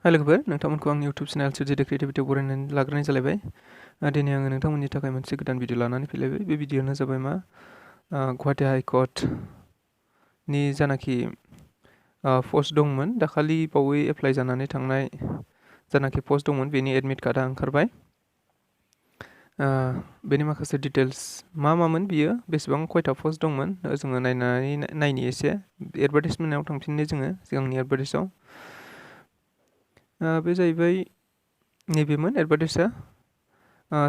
हाय लोगोफोर नोंथांमोनखौ आंनि YouTube चेनेल सुजित क्रिएटिभिटी बरायनानै लाग्रोनाय जालायबाय। दिनै आङो नोंथांमोननि थाखाय मोनसे गोदान भिडिअ लानानै फैलायबाय। बे भिडिअआनो जाबाय गुवाहाटी हाई कर्टनि जानाखि पस्ट दंमोन दाखालि बावै एप्लाइ जानानै थांनाय जानाखि पस्ट दंमोन बेनि एडमिट कार्डआ ओंखारबाय। बेनि माखासे डिटेल्स मामोन बियो बेसेबां खयथा पस्ट दंमोन जोङो नायनि एसे एडभार्टाइजमेन्टआव थांफिननो जोङो सिगांनि एडभार्टाइजआव बे जाहैबाय नैबेमोन एडभार्टाइजआ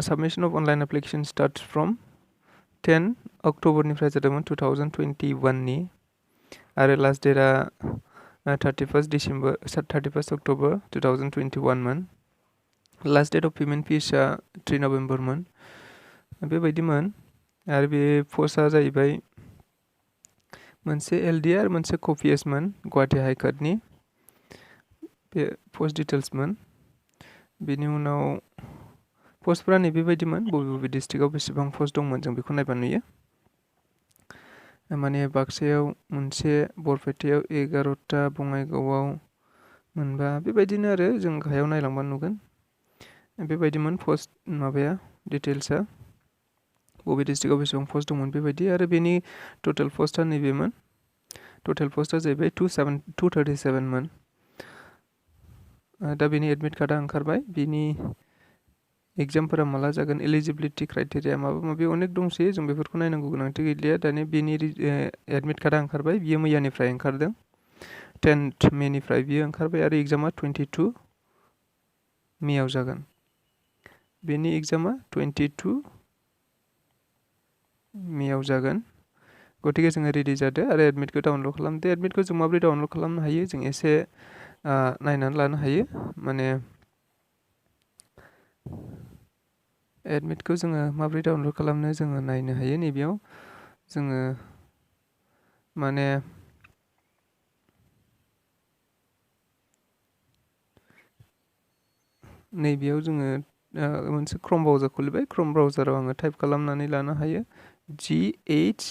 submission of online application start from 10 अक्ट'बरनिफ्राय जादोंमोन 2021नि आरो लास्ट डेटआ 31 अक्ट'बर 2021 मोन। लास्ट डेट अफ पेमेन्ट फिसआ 3 नभेम्बरमोन बेबायदिमोन। आरो बे पस्टआ जाहैबाय मोनसे एलडि आरो मोनसे कपिएसमोन गुवाहाटी हाई कर्टनि बे पस्ट डिटेल्समोन। बेनि उनाव पस्टफोरा नैबेबायदिमोन बबे डिस्ट्रिक्टआव बेसेबां पस्ट दंमोन जों बेखौ नायबा नुयो। माने बाक्सायाव मोनसे, बरपेटायाव 11टा, बङाइगावआव मोनबा, बेबायदिनो आरो जों गाहायाव नायलांबा नुगोन बेबायदिमोन पस्ट माबाया डिटेल्सआ बबे डिस्ट्रिक्टआव बेसेबां पस्ट दंमोन बेबायदि। आरो बेनि टटेल पस्टआ नैबेमोन। टटेल पस्टआ जाहैबाय 237 मोन। दा बेनि एडमिट कार्डआ ओंखारबाय। बेनि एग्जामफोरा माला जागोन, एलिजिबिलिटि क्राइटेरिया माबा माबि अनेक दंसै, जों बेफोरखौ नायनांगौ गोनांथि गैलिया। दानि बेनि एडमिट कार्डआ ओंखारबाय, बियो मैयानिफ्राय ओंखारदों। 10 मेनिफ्राय बियो ओंखारबाय आरो एग्जामा 22 मेआव जागोन। बेनि एग्जामा 22 मेआव जागोन। गतिके जोङो रेडि जादो आरो एडमिटखौ डाउनलड खालामदो। एडमिटखौ जों माबोरै डाउनलड खालामनो हायो जों एसे नायनानै लानो हायो। माने एडमिटखौ जोङो माबोरै डाउनलड खालामनो जोङो नायनो हायो। नैबेयाव जोङो माने नैबेयाव जोङो मोनसे क्रम ब्राउजार खुलिबाय। क्रम ब्राउजाराव आङो टाइप खालामनानै लानो हायो GH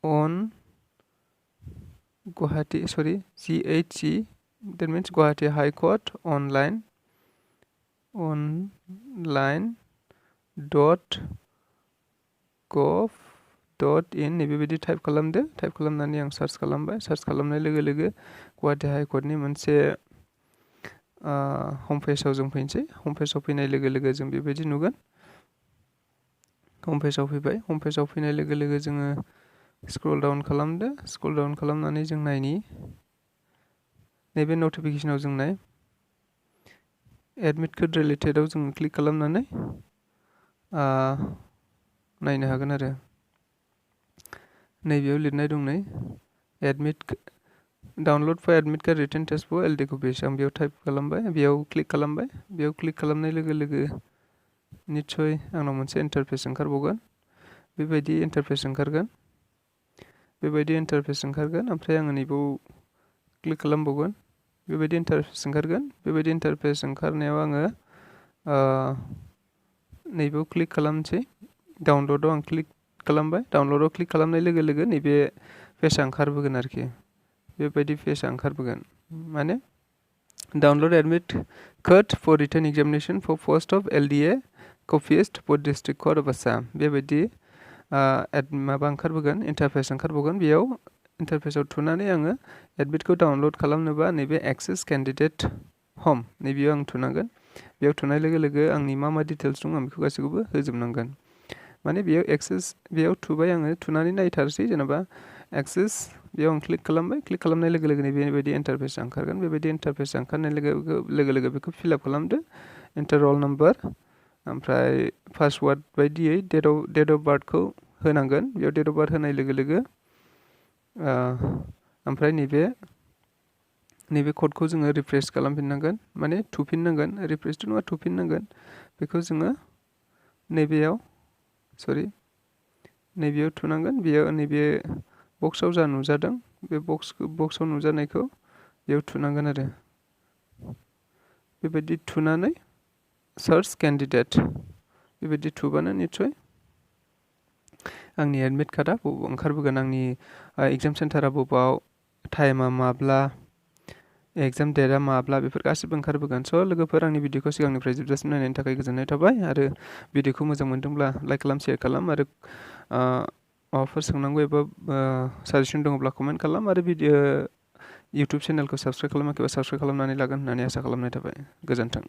on Gauhati, GHC, that means Gauhati High Court online .gov.in नैबेबायदि टाइप खालामदो। टाइप खालामनानै आं सार्च खालामबाय। सार्च खालामनाय लोगो लोगो गुवाहाटी हाई कर्टनि मोनसे हम पेजाव जों फैनोसै। हम पेजाव फैनाय लोगो लोगो जों बेबायदि नुगोन। हम पेजाव फैबाय। हम पेजाव फैनाय लोगो लोगो जोङो स्क्रल डाउन खालामदो। स्क्रल डाउन खालामनानै जों नायनि नैबे नटिफिकेसनाव जों नाय एडमिट कार्ड रिलेटेडआव जों क्लिक खालामनानै नायनो हागोन आरो नैबेयाव लिरनाय दं नै admit download for admit card written test for LDA copyist. आं बेयाव टाइप खालामबाय, बेयाव क्लिक खालामबाय। बेयाव क्लिक खालामनाय लोगो लोगो निस्सय आंनाव मोनसे इन्टारफेस ओंखारबावगोन। बेबायदि इन्टारफेस ओंखारगोन। ओमफ्राय आङो नैबाव क्लिक खालामबावगोन। बेबायदि इन्टारफेस ओंखारगोन। बेबायदि इन्टारफेस ओंखारनायाव आङो नैबाव क्लिक खालामनोसै। डाउनलडआव आं क्लिक खालामबाय। डाउनलडआव क्लिक खालामनाय लोगो लोगो नैबे पेजआ ओंखारबोगोन आरोखि। बेबायदि पेजआ ओंखारबोगोन। माने download admit card for written examination for post of LDA copyist for district court of Assam. बेबायदि माबा ओंखारबोगोन, इन्टारफेस ओंखारबोगोन। बेयाव इन्टारफेसाव थुनानै आङो एडमिटखौ डाउनलड खालामनोबा नैबे एक्सेस केन्डिडेट हम नैबेयाव आं थुनांगोन। बेयाव थुनाय लोगो लोगो आंनि मा डिटेल्स दं आं बेखौ गासैखौबो होजोबनांगोन। माने बेयाव थुबाय आङो, थुनानै नायथारसै जेनेबा एक्सेस। बेयाव आं क्लिक खालामबाय। क्लिक खालामनाय लोगो लोगो बेबायदि इन्टारफेस ओंखारगोन। बेबायदि इन्टारफेस ओंखारनाय लोगो लोगो बेखौ फिलआप खालामदो। इन्टार रल नाम्बार ओमफ्राय पासवार्ड बायदियै डेट अफ बार्थखौ होनांगोन। बेयाव डेट अफ बार्थ होनाय लोगो लोगो ओमफ्राय नैबे क'डखौ जोङो रिफ्रेस खालामफिननांगोन, माने थुफिननांगोन। रिफ्रेसथ' नङा, थुफिननांगोन। बेखौ जोङो नैबेयाव थुनांगोन। बेयाव नैबे बक्सआव जा नुजादों बे बक्सआव नुजानायखौ बेयाव थुनांगोन आरो बेबायदि थुनानै सार्च केन्डिडेट बेबायदि थुबानो निस्सय आंनि एडमिट कार्डआ ओंखारबोगोन। आंनि एग्जाम सेन्टारा बबाव, टाइमा माब्ला, एग्जाम डेटआ माब्ला बेफोर गासिबो ओंखारबोगोन। स' लोगोफोर आंनि भिडिअखौ सिगांनिफ्राय जोबजासिम नायनायनि थाखाय गोजोननाय थाबाय आरो भिडिअखौ मोजां मोनदोंब्ला लाइक खालाम, शेयार खालाम आरो माबाफोर सोंनांगौ एबा साजेसन दङब्ला कमेन्ट खालाम आरो इउटुब चेनेलखौ साबस्क्राइब खालामाखैबा साबस्क्राइब खालामनानै लागोन होननानै आसा खालामनाय थाबाय। गोजोन्थों।